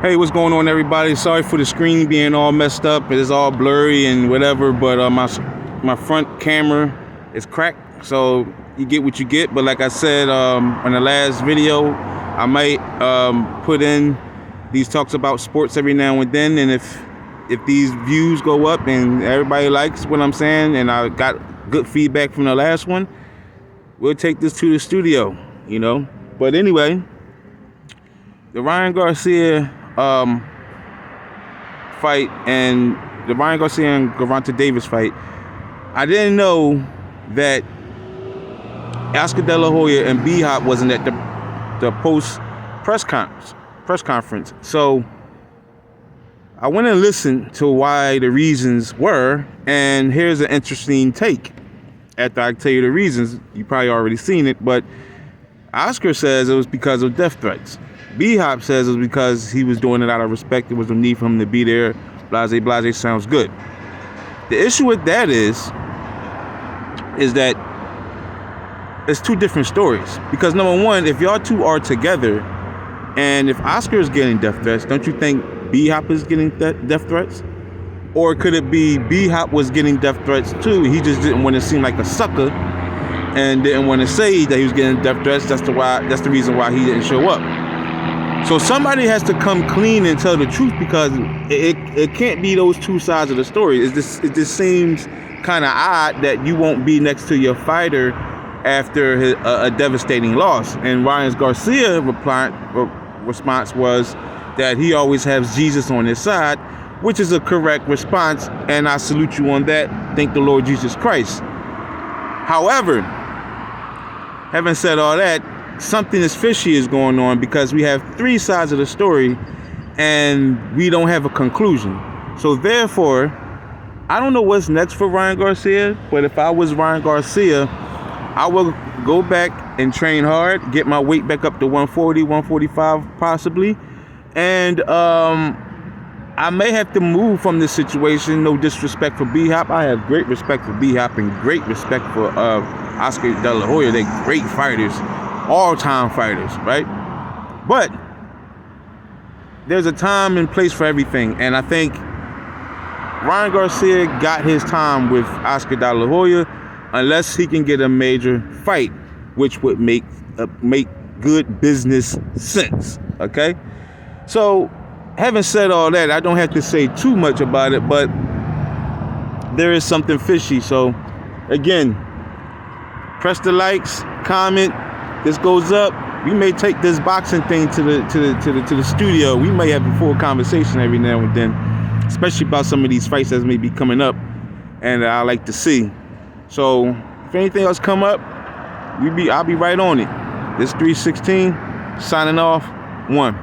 Hey, what's going on, everybody? Sorry for the screen being all messed up. It is all blurry and whatever, but my front camera is cracked, so you get what you get. But like I said in the last video, I might put in these talks about sports every now and then, and if these views go up and everybody likes what I'm saying, and I got good feedback from the last one, we'll take this to the studio, you know. But anyway, the Ryan Garcia fight and the Ryan Garcia and Gervonta Davis fight, I didn't know that Oscar De La Hoya and B-Hop wasn't at the post press conference. So I went and listened to why the reasons were, and here's an interesting take. After I tell you the reasons, you probably already seen it, but Oscar says it was because of death threats. B-Hop says it was because he was doing it out of respect. There was no need for him to be there. Blase sounds good. The issue with that is that it's two different stories. Because number one, if y'all two are together, and if Oscar is getting death threats, don't you think B-Hop is getting death threats? Or could it be B-Hop was getting death threats too? He just didn't want to seem like a sucker and didn't want to say that he was getting death threats. That's the reason why he didn't show up. So somebody has to come clean and tell the truth, because it can't be those two sides of the story. It just seems kind of odd that you won't be next to your fighter after a devastating loss. And Ryan Garcia's response was that he always has Jesus on his side, which is a correct response, and I salute you on that. Thank the Lord Jesus Christ. However, having said all that, something is fishy is going on, because we have three sides of the story and we don't have a conclusion. So therefore, I don't know what's next for Ryan Garcia, but if I was Ryan Garcia, I will go back and train hard, get my weight back up to 140, 145 possibly, and I may have to move from this situation. No disrespect for B-Hop. I have great respect for B-Hop and great respect for Oscar De La Hoya. They're great fighters, all-time fighters, right? But there's a time and place for everything, and I think Ryan Garcia got his time with Oscar De La Hoya, unless he can get a major fight, which would make good business sense. Okay, so having said all that, I don't have to say too much about it, but there is something fishy. So again, press the likes, comment. This goes up. We may take this boxing thing to the studio. We may have a full conversation every now and then, especially about some of these fights that may be coming up, and I like to see. So if anything else come up, I'll be right on it. This 316 signing off. 1.